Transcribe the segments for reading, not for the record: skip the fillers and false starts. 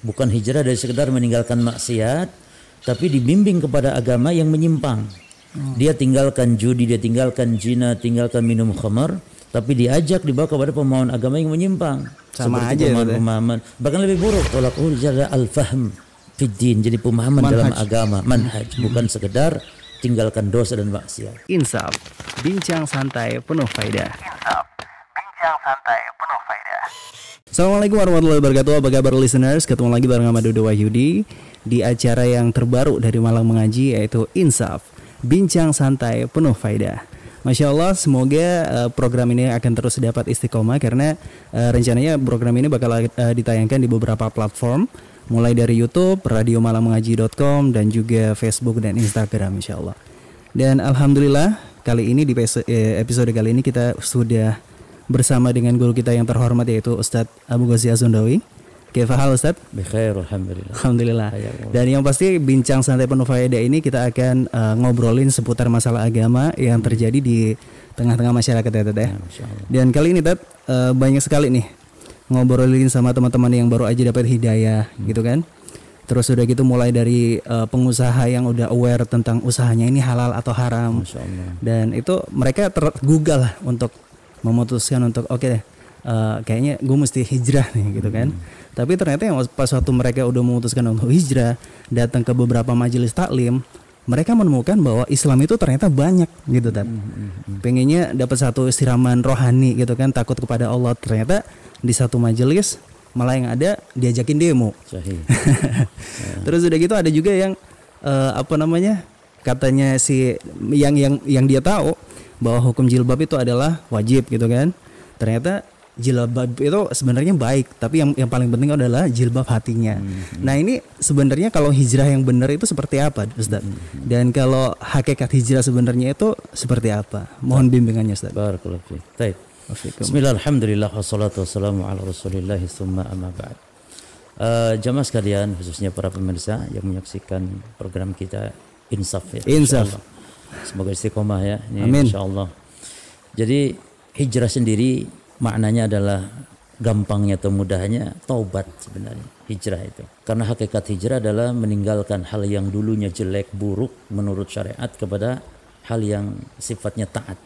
Bukan hijrah dari sekedar meninggalkan maksiat, tapi dibimbing kepada agama yang menyimpang. Dia tinggalkan judi, dia tinggalkan zina, tinggalkan minum khamar, tapi diajak dibawa kepada pemahaman agama yang menyimpang. Sama seperti aja pemahaman, bahkan lebih buruk. Tolak ujara al-fahm fiddin, jadi pemahaman manhaj dalam agama, manhaj, bukan sekedar tinggalkan dosa dan maksiat. Insaf, bincang santai penuh faedah. Assalamualaikum warahmatullahi wabarakatuh. Apa kabar listeners? Ketemu lagi bareng sama Dodo Wahyudi di acara yang terbaru dari Malang Mengaji, yaitu Insaf, bincang santai penuh faedah. Masya Allah, semoga program ini akan terus dapat istiqomah, karena rencananya program ini bakal ditayangkan di beberapa platform, mulai dari YouTube, radiomalangmengaji.com, dan juga Facebook dan Instagram, insya Allah. Dan alhamdulillah, kali ini di episode kali ini kita sudah bersama dengan guru kita yang terhormat, yaitu Ustadz Abu Ghazi Az-Zundawi. Kaifa hal Ustadz? Bikhair, alhamdulillah. Alhamdulillah. Dan yang pasti bincang santai penuh faedah ini kita akan ngobrolin seputar masalah agama yang terjadi di tengah-tengah masyarakat ya, Tad ya. Dan kali ini Tad banyak sekali nih ngobrolin sama teman-teman yang baru aja dapat hidayah gitu kan. Terus udah gitu mulai dari pengusaha yang udah aware tentang usahanya ini halal atau haram. Dan itu mereka tergugah lah untuk memutuskan untuk oke deh, kayaknya gue mesti hijrah nih gitu kan. Tapi ternyata yang pas waktu mereka udah memutuskan untuk hijrah, datang ke beberapa majelis taklim, mereka menemukan bahwa Islam itu ternyata banyak gitu kan. Pengennya dapat satu istiraman rohani gitu kan, takut kepada Allah. Ternyata di satu majelis malah yang ada diajakin demo. Terus udah gitu ada juga yang katanya si yang dia tahu bahwa hukum jilbab itu adalah wajib gitu kan. Ternyata jilbab itu sebenarnya baik, tapi yang paling penting adalah jilbab hatinya. Nah ini sebenarnya kalau hijrah yang benar itu seperti apa, Ustaz? Dan kalau hakikat hijrah sebenarnya itu seperti apa? Mohon bimbingannya, Ustaz. Barakallahu fiik. Baik. Bismillah, alhamdulillah, wassalatu wassalamu ala rasulillah, tsumma amma ba'd. Jamaah sekalian, khususnya para pemirsa yang menyaksikan program kita Insaf ya. Insaf. Semoga istiqomah ya. Ini amin. Insyaallah. Jadi hijrah sendiri maknanya adalah gampangnya atau mudahnya taubat sebenarnya, hijrah itu. Karena hakikat hijrah adalah meninggalkan hal yang dulunya jelek, buruk menurut syariat kepada hal yang sifatnya taat.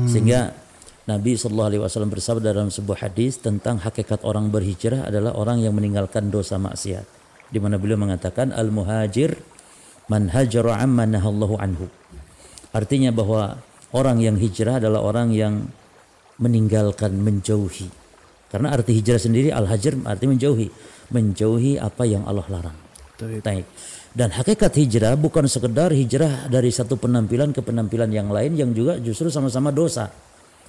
Sehingga Nabi SAW bersabda dalam sebuah hadis tentang hakikat orang berhijrah adalah orang yang meninggalkan dosa maksiat. Di mana beliau mengatakan al-muhajir man hajara amma nahallahu anhu. Artinya bahwa orang yang hijrah adalah orang yang meninggalkan, menjauhi. Karena arti hijrah sendiri al-hajr artinya menjauhi apa yang Allah larang. Baik. Dan hakikat hijrah bukan sekedar hijrah dari satu penampilan ke penampilan yang lain yang juga justru sama-sama dosa.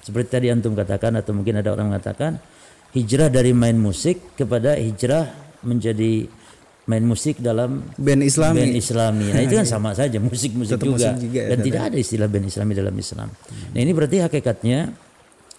Seperti tadi antum katakan, atau mungkin ada orang mengatakan hijrah dari main musik kepada hijrah menjadi main musik dalam band Islami. Nah itu kan sama saja, musik juga. Dan tidak ada istilah band Islami dalam Islam. Nah ini berarti hakikatnya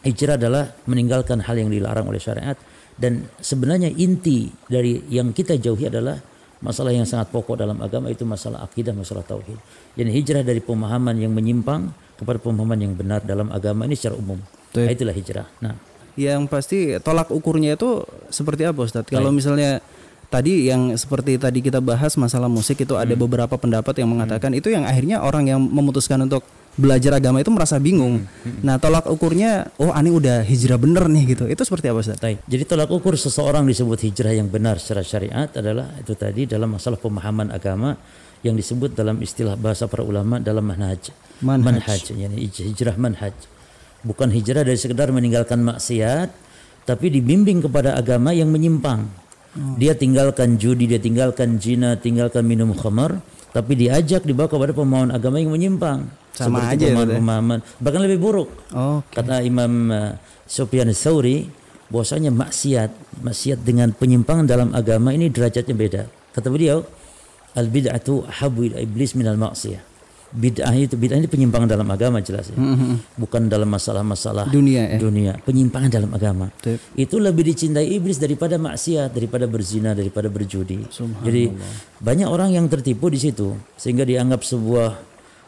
hijrah adalah meninggalkan hal yang dilarang oleh syariat. Dan sebenarnya inti dari yang kita jauhi adalah masalah yang sangat pokok dalam agama, itu masalah akidah, masalah tauhid. Jadi hijrah dari pemahaman yang menyimpang kepada pemahaman yang benar dalam agama ini secara umum. Nah, itulah hijrah. Nah, yang pasti tolak ukurnya itu seperti apa, Ustaz? Kalau misalnya tadi yang seperti tadi kita bahas masalah musik itu ada beberapa pendapat yang mengatakan itu yang akhirnya orang yang memutuskan untuk belajar agama itu merasa bingung. Nah, tolak ukurnya ani udah hijrah bener nih gitu. Itu seperti apa, Ustaz? Jadi tolak ukur seseorang disebut hijrah yang benar secara syariat adalah itu tadi dalam masalah pemahaman agama yang disebut dalam istilah bahasa para ulama dalam manhaj. Yani hijrah manhaj. Bukan hijrah dari sekedar meninggalkan maksiat, tapi dibimbing kepada agama yang menyimpang. Dia tinggalkan judi, dia tinggalkan zina, tinggalkan minum khamar, tapi diajak dibawa kepada pemahaman agama yang menyimpang. Sama seperti aja pemahaman, bahkan lebih buruk. Kata Imam Sufyan Ats-Tsauri, bahwasanya maksiat dengan penyimpangan dalam agama ini derajatnya beda. Kata beliau, al-bid'atu ahabbu ila iblis minal maksiyah. Bid'ah ini penyimpangan dalam agama jelas ya. Bukan dalam masalah-masalah dunia, penyimpangan dalam agama. Itu lebih dicintai iblis daripada maksiat, daripada berzina, daripada berjudi. Jadi banyak orang yang tertipu di situ sehingga dianggap sebuah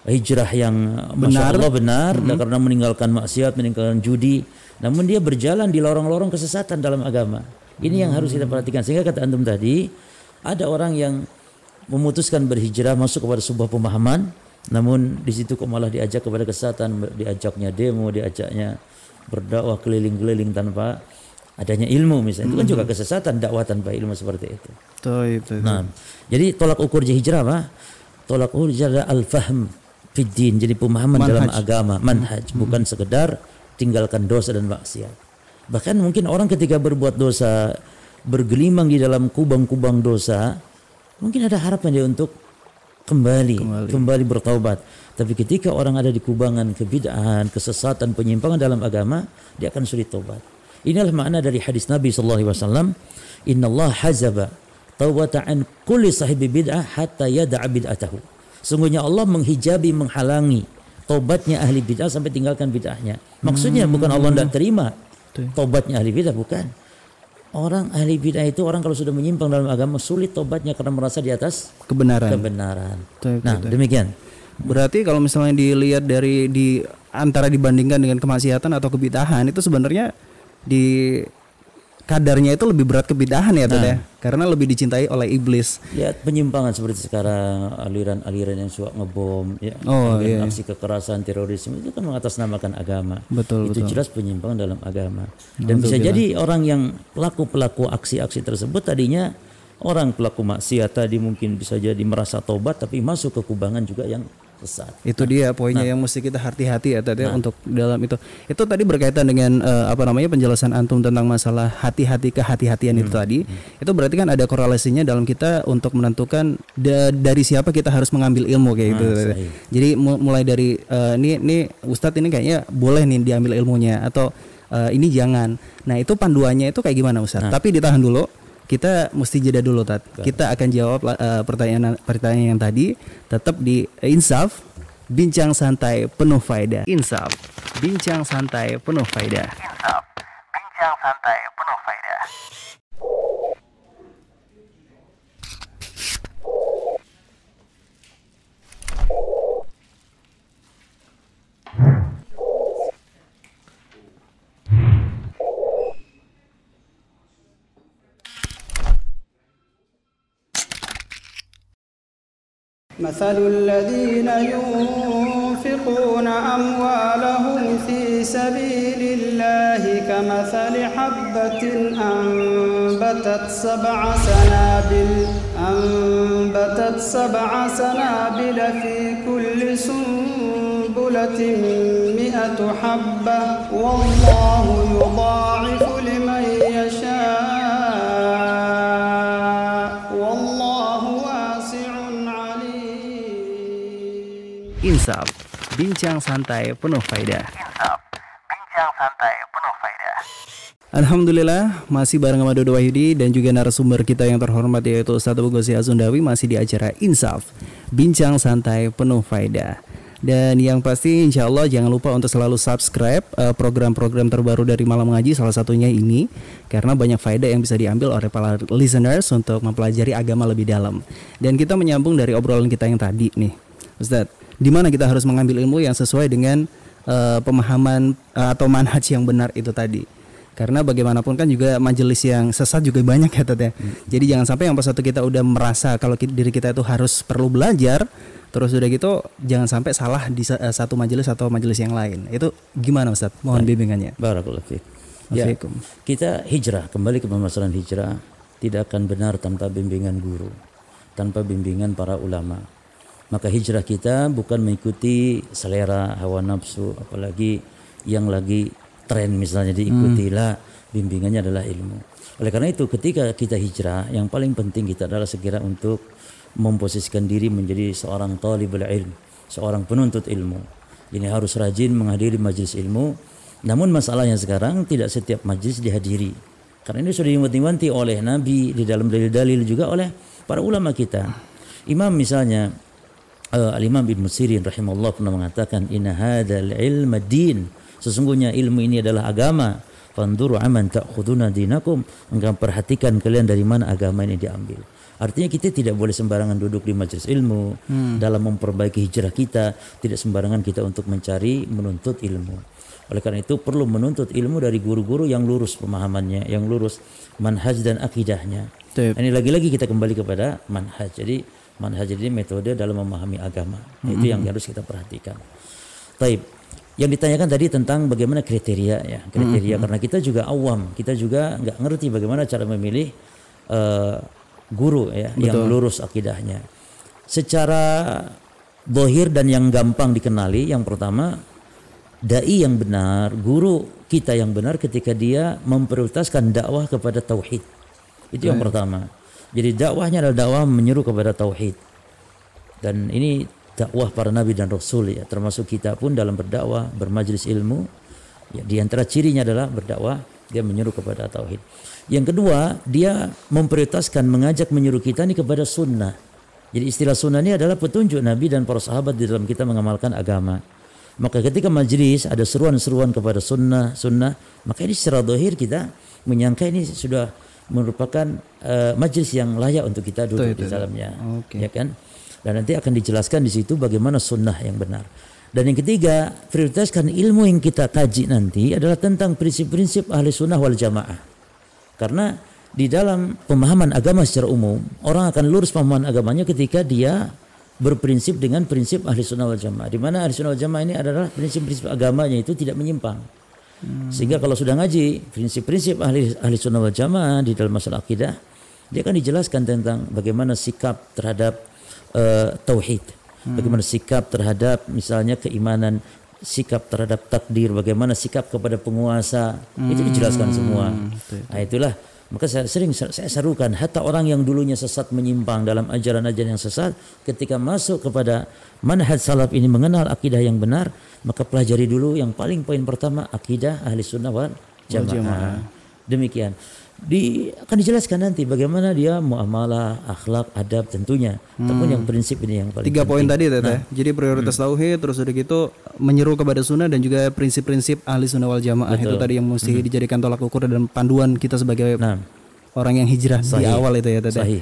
hijrah yang masya Allah benar karena meninggalkan maksiat, meninggalkan judi, namun dia berjalan di lorong-lorong kesesatan dalam agama. Ini yang harus kita perhatikan. Sehingga kata antum tadi, ada orang yang memutuskan berhijrah masuk kepada sebuah pemahaman, namun di situ kok malah diajak kepada kesesatan, diajaknya demo, diajaknya berdakwah keliling-keliling tanpa adanya ilmu misalnya. Itu kan juga kesesatan, dakwah tanpa ilmu seperti itu. Nah, jadi tolak ukur hijrah apa? Tolak ukur hijrah al-fahm fiddin, jadi pemahaman dalam agama, manhaj, bukan sekedar tinggalkan dosa dan maksiat. Bahkan mungkin orang ketika berbuat dosa, bergelimang di dalam kubang-kubang dosa, mungkin ada harapan dia untuk kembali bertaubat. Tapi ketika orang ada di kubangan kebid'ahan, kesesatan, penyimpangan dalam agama, dia akan sulit taubat. Inilah makna dari hadis Nabi sallallahu alaihi wasallam, "Innallaha hazaba taubata an kulli sahibi bid'ah hatta yada'a bid'atahu." Sungguhnya Allah menghijabi, menghalangi taubatnya ahli bid'ah sampai tinggalkan bid'ahnya. Maksudnya bukan Allah tidak terima taubatnya ahli bid'ah, bukan. Orang ahli bid'ah itu orang kalau sudah menyimpang dalam agama sulit taubatnya karena merasa di atas kebenaran. Demikian. Berarti kalau misalnya dilihat dari antara dibandingkan dengan kemaksiatan atau kebid'ahan, itu sebenarnya di kadarnya itu lebih berat kebid'ahan ya, ya, karena lebih dicintai oleh iblis. Lihat penyimpangan seperti sekarang, aliran-aliran yang suka ngebom, ya, aksi kekerasan, terorisme itu kan mengatasnamakan agama. Betul. Jelas penyimpangan dalam agama. Dan bisa jadi orang yang pelaku aksi-aksi tersebut tadinya orang pelaku maksiat tadi mungkin bisa jadi merasa tobat tapi masuk ke kubangan juga yang sesat. Itu dia poinnya yang mesti kita hati-hati ya tadi untuk dalam itu. Itu tadi berkaitan dengan penjelasan antum tentang masalah kehati-hatian itu tadi. Itu berarti kan ada korelasinya dalam kita untuk menentukan dari siapa kita harus mengambil ilmu kayak gitu. Jadi mulai dari ini Ustadz ini kayaknya boleh nih diambil ilmunya atau ini jangan. Nah, itu panduannya itu kayak gimana Ustadz? Tapi ditahan dulu. Kita mesti jeda dulu, Tat. Kita akan jawab pertanyaan yang tadi tetap di Insaf, bincang santai penuh faedah. Insaf, bincang santai penuh faedah. Insaf, bincang santai penuh faedah. مثل الذين ينفقون أموالهم في سبيل الله كمثل حبة أنبتت سبع سنابل في كل سنبلة 100 حبة والله يضاعف لمن يشاء. Insaf, bincang santai penuh faedah. Alhamdulillah, masih bareng sama Dodo Wahyudi dan juga narasumber kita yang terhormat yaitu Ustadz Abu Ghozi Azundawi, masih di acara Insaf, bincang santai penuh faedah. Dan yang pasti insya Allah jangan lupa untuk selalu subscribe program-program terbaru dari Malam Ngaji, salah satunya ini, karena banyak faedah yang bisa diambil oleh para listeners untuk mempelajari agama lebih dalam. Dan kita menyambung dari obrolan kita yang tadi nih Ustadz, di mana kita harus mengambil ilmu yang sesuai dengan pemahaman atau manhaj yang benar itu tadi. Karena bagaimanapun kan juga majelis yang sesat juga banyak ya Tat ya. Jadi jangan sampai yang pas waktu kita udah merasa kalau diri kita itu harus perlu belajar, terus udah gitu jangan sampai salah di satu majelis atau majelis yang lain. Itu gimana Ustaz? Mohon bimbingannya. Barakallahu fiik. Ya, kita hijrah, kembali ke permasalahan hijrah, tidak akan benar tanpa bimbingan guru, tanpa bimbingan para ulama. Maka hijrah kita bukan mengikuti selera hawa nafsu, apalagi yang lagi tren misalnya diikutilah, bimbingannya adalah ilmu. Oleh karena itu ketika kita hijrah, yang paling penting kita adalah segera untuk memposisikan diri menjadi seorang talibul ilm, seorang penuntut ilmu. Ini harus rajin menghadiri majelis ilmu. Namun masalahnya sekarang tidak setiap majelis dihadiri. Karena ini sudah diwanti-wanti oleh Nabi di dalam dalil-dalil juga oleh para ulama kita. Imam misalnya Al-Imam Ibn Sirin rahimahullah pernah mengatakan, inna hadzal ilma din, sesungguhnya ilmu ini adalah agama. Fanduru aman ta'khuduna dinakum, engkau perhatikan kalian dari mana agama ini diambil. Artinya kita tidak boleh sembarangan duduk di majelis ilmu dalam memperbaiki hijrah kita, tidak sembarangan kita untuk menuntut ilmu. Oleh karena itu perlu menuntut ilmu dari guru-guru yang lurus pemahamannya, yang lurus manhaj dan akidahnya. Ini lagi-lagi kita kembali kepada manhaj. Jadi manhaj ini metode dalam memahami agama. Itu yang harus kita perhatikan. Taib. Yang ditanyakan tadi tentang bagaimana kriteria ya, kriteria karena kita juga awam, kita juga nggak ngerti bagaimana cara memilih guru ya yang lurus akidahnya. Secara zahir dan yang gampang dikenali, yang pertama dai yang benar, guru kita yang benar ketika dia memprioritaskan dakwah kepada tauhid. Itu yang pertama. Jadi dakwahnya adalah dakwah menyeru kepada tauhid. Dan ini dakwah para nabi dan rasul ya, termasuk kita pun dalam berdakwah, bermajlis ilmu ya, di antara cirinya adalah berdakwah dia menyeru kepada tauhid. Yang kedua, dia memprioritaskan mengajak menyuruh kita ini kepada sunnah. Jadi istilah sunnah ini adalah petunjuk Nabi dan para sahabat di dalam kita mengamalkan agama. Maka ketika majlis ada seruan-seruan kepada sunnah, maka ini secara zahir kita menyangka ini sudah merupakan majlis yang layak untuk kita duduk di dalamnya. Ya kan? Dan nanti akan dijelaskan di situ bagaimana sunnah yang benar. Dan yang ketiga, prioritaskan ilmu yang kita kaji nanti adalah tentang prinsip-prinsip ahli sunnah wal jamaah. Karena di dalam pemahaman agama secara umum, orang akan lurus pemahaman agamanya ketika dia berprinsip dengan prinsip ahli sunnah wal jamaah. Di mana ahli sunnah wal jamaah ini adalah prinsip-prinsip agamanya itu tidak menyimpang. Sehingga kalau sudah ngaji prinsip-prinsip ahli sunnah wal jamaah di dalam masalah akidah, dia akan dijelaskan tentang bagaimana sikap terhadap tauhid, bagaimana sikap terhadap misalnya keimanan, sikap terhadap takdir, bagaimana sikap kepada penguasa, itu dijelaskan semua. Nah itulah, maka saya serukan hatta orang yang dulunya sesat menyimpang dalam ajaran-ajaran yang sesat, ketika masuk kepada manhaj salaf ini mengenal akidah yang benar, maka pelajari dulu yang paling poin pertama akidah ahli sunnah wal jamaah. Demikian. Akan dijelaskan nanti bagaimana dia muamalah, akhlak, adab tentunya. Tapi yang prinsip ini yang paling 3 poin tadi Tete. Nah, jadi prioritas tauhid, terus udah gitu menyeru kepada sunnah dan juga prinsip-prinsip ahli sunnah wal jamaah. Itu tadi yang mesti dijadikan tolak ukur dan panduan kita sebagai orang yang hijrah di awal itu ya Tete. Sahih.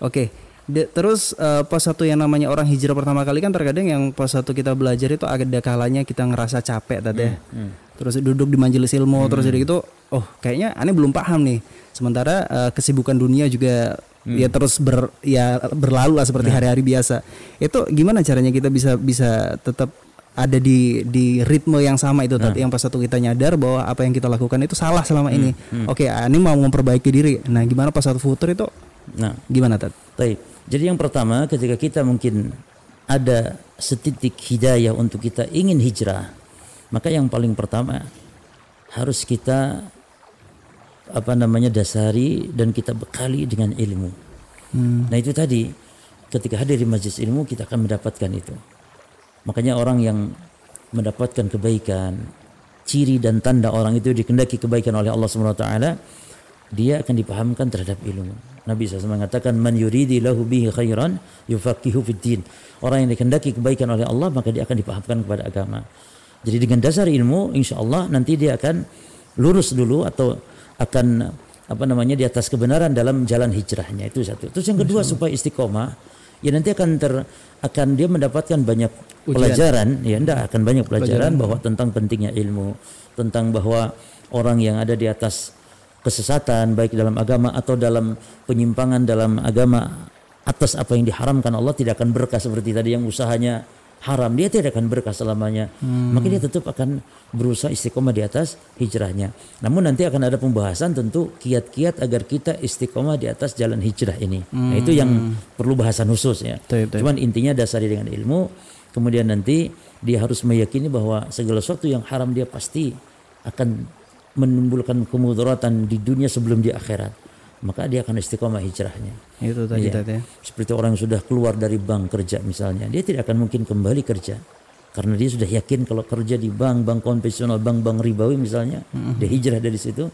Oke. Terus pas satu yang namanya orang hijrah pertama kali kan terkadang yang pas satu kita belajar itu ada kalanya kita ngerasa capek Tete. Terus duduk di majelis ilmu terus jadi gitu, oh kayaknya aneh belum paham nih. Sementara kesibukan dunia juga ya terus berlalu lah seperti hari-hari biasa. Itu gimana caranya kita bisa tetap ada di ritme yang sama itu tadi, yang pas satu kita nyadar bahwa apa yang kita lakukan itu salah selama ini. Oke, aneh mau memperbaiki diri. Nah, gimana pas satu futur itu? Nah, gimana Tat? Baik. Jadi yang pertama ketika kita mungkin ada setitik hidayah untuk kita ingin hijrah, maka yang paling pertama harus kita dasari dan kita bekali dengan ilmu. Nah itu tadi ketika hadir di majelis ilmu kita akan mendapatkan itu. Makanya orang yang mendapatkan kebaikan, ciri dan tanda orang itu dikehendaki kebaikan oleh Allah SWT, dia akan dipahamkan terhadap ilmu. Nabi SAW mengatakan man yuridi lahu bihi khairan yufaqihu fid din. Orang yang dikehendaki kebaikan oleh Allah maka dia akan dipahamkan kepada agama. Jadi dengan dasar ilmu insyaallah nanti dia akan lurus dulu atau akan di atas kebenaran dalam jalan hijrahnya. Itu satu. Terus yang kedua supaya istiqomah, ya nanti akan dia mendapatkan banyak pelajaran, ya akan banyak pelajaran bahwa tentang pentingnya ilmu, tentang bahwa orang yang ada di atas kesesatan baik dalam agama atau dalam penyimpangan dalam agama atas apa yang diharamkan Allah tidak akan berkah seperti tadi yang usahanya haram, dia tidak akan berkah selamanya. Maka dia tetap akan berusaha istiqomah di atas hijrahnya. Namun nanti akan ada pembahasan tentu kiat-kiat agar kita istiqomah di atas jalan hijrah ini. Nah, itu yang perlu bahasan khusus ya. Cuman intinya dasari dengan ilmu, kemudian nanti dia harus meyakini bahwa segala sesuatu yang haram dia pasti akan menimbulkan kemudaratan di dunia sebelum di akhirat. Maka dia akan istiqomah hijrahnya. Itu tadi ya. Seperti orang yang sudah keluar dari bank kerja misalnya, dia tidak akan mungkin kembali kerja karena dia sudah yakin kalau kerja di bank konvensional, bank ribawi misalnya, dia hijrah dari situ.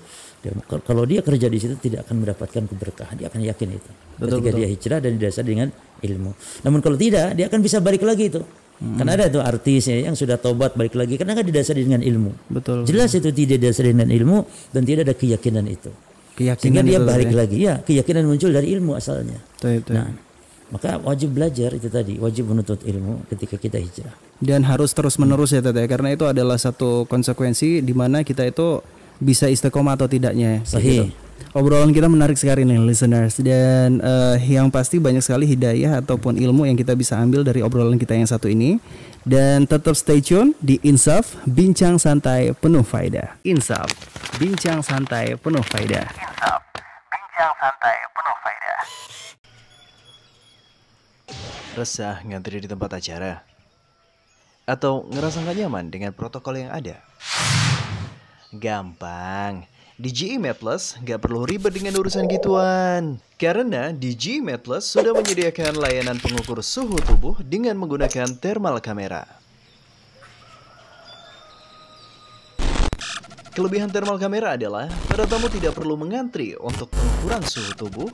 Kalau dia kerja di situ tidak akan mendapatkan keberkahan, dia akan yakin itu. Ketika dia hijrah dan didasari dengan ilmu. Namun kalau tidak, dia akan bisa balik lagi itu. Karena ada tuh artisnya yang sudah tobat balik lagi karena kan didasari dengan ilmu. Betul. Jelas itu tidak didasari dengan ilmu dan tidak ada keyakinan itu. Sehingga dia balik ya? lagi. Ya, keyakinan muncul dari ilmu asalnya. Itu. Nah, maka wajib belajar itu tadi, wajib menuntut ilmu ketika kita hijrah. Dan harus terus menerus ya Tete, karena itu adalah satu konsekuensi di mana kita itu bisa istiqomah atau tidaknya. Sahih. Gitu. Obrolan kita menarik sekali nih listeners, dan yang pasti banyak sekali hidayah ataupun ilmu yang kita bisa ambil dari obrolan kita yang satu ini. Dan tetap stay tune di Insaf, bincang santai penuh faedah. Insaf, bincang santai penuh faedah. Insaf, bincang santai penuh faedah. Resah ngantri di tempat acara? Atau ngerasa gak nyaman dengan protokol yang ada? Gampang. Di GE Medplus gak perlu ribet dengan urusan gituan. Karena di GE Medplus sudah menyediakan layanan pengukur suhu tubuh dengan menggunakan thermal kamera. Kelebihan thermal kamera adalah para tamu tidak perlu mengantri untuk pengukuran suhu tubuh,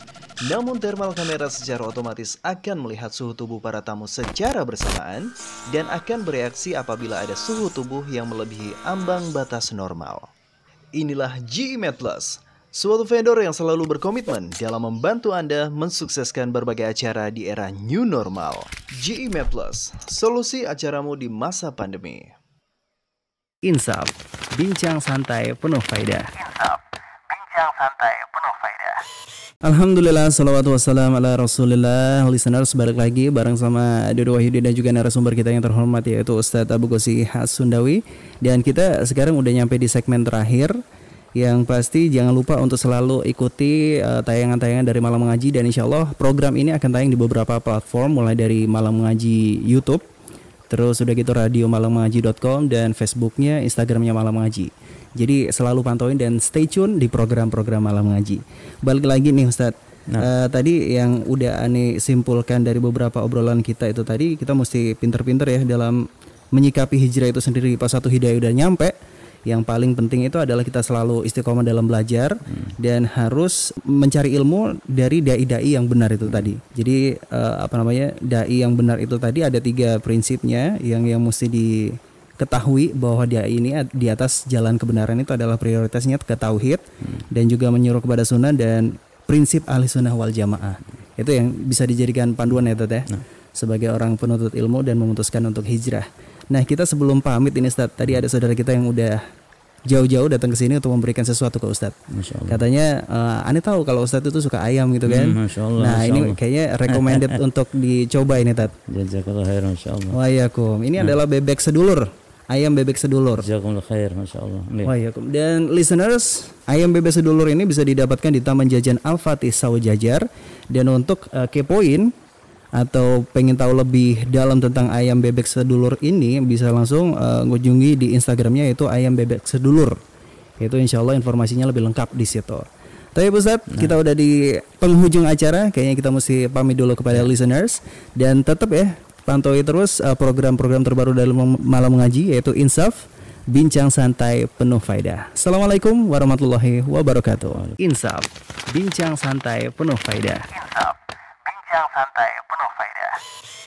namun thermal kamera secara otomatis akan melihat suhu tubuh para tamu secara bersamaan dan akan bereaksi apabila ada suhu tubuh yang melebihi ambang batas normal. Inilah GE Medplus, suatu vendor yang selalu berkomitmen dalam membantu Anda mensukseskan berbagai acara di era new normal. GE Medplus, solusi acaramu di masa pandemi. Insaf, bincang santai penuh faedah. Insaf, bincang santai penuh faedah. Alhamdulillah, salawatu wassalam ala rasulillah. Listeners, balik lagi bareng sama Dodo Wahyudi dan juga narasumber kita yang terhormat, yaitu Ustadz Abu Ghosi Hasundawi. Dan kita sekarang udah nyampe di segmen terakhir, yang pasti jangan lupa untuk selalu ikuti tayangan-tayangan dari Malam Mengaji. Dan insya Allah program ini akan tayang di beberapa platform, mulai dari Malam Mengaji YouTube, terus udah gitu radio malammengaji.com, dan Facebooknya, Instagramnya Malam Mengaji. Jadi selalu pantauin dan stay tune di program-program Malam Mengaji. Balik lagi nih Ustadz, tadi yang udah Ane simpulkan dari beberapa obrolan kita itu tadi, kita mesti pinter-pinter ya dalam menyikapi hijrah itu sendiri. Pas satu hidayah udah nyampe, yang paling penting itu adalah kita selalu istiqomah dalam belajar dan harus mencari ilmu dari dai-dai yang benar itu tadi. Jadi dai yang benar itu tadi ada 3 prinsipnya yang mesti diketahui, bahwa dai ini di atas jalan kebenaran itu adalah prioritasnya ke tauhid dan juga menyuruh kepada sunnah dan prinsip ahli sunnah wal jamaah. Itu yang bisa dijadikan panduan ya Tete, sebagai orang penuntut ilmu dan memutuskan untuk hijrah. Nah, kita sebelum pamit ini Ustadz, tadi ada saudara kita yang udah jauh-jauh datang ke sini untuk memberikan sesuatu ke Ustadz. Katanya, Ane tahu kalau Ustadz itu suka ayam gitu kan. Masya Allah, nah, Masya ini Allah. kayaknya recommended untuk dicoba ini Tat. Jazakallah khair, Masya Allah. Waalaikum. Ini adalah bebek sedulur. Ayam bebek sedulur. Jazakallah khair, Masya Allah. Waalaikum. Dan listeners, ayam bebek sedulur ini bisa didapatkan di Taman Jajan Al-Fatih Saujajar. Dan untuk kepoin atau pengen tahu lebih dalam tentang ayam bebek sedulur ini, bisa langsung mengunjungi di Instagramnya, yaitu ayam bebek sedulur. Itu insya Allah informasinya lebih lengkap di situ. Tapi Ustadz, kita udah di penghujung acara, kayaknya kita mesti pamit dulu kepada listeners. Dan tetap ya, pantau terus program-program terbaru dalam Malam Mengaji, yaitu Insaf, bincang santai penuh faedah. Assalamualaikum warahmatullahi wabarakatuh. Insaf, bincang santai penuh faedah. Insaf, bincang santai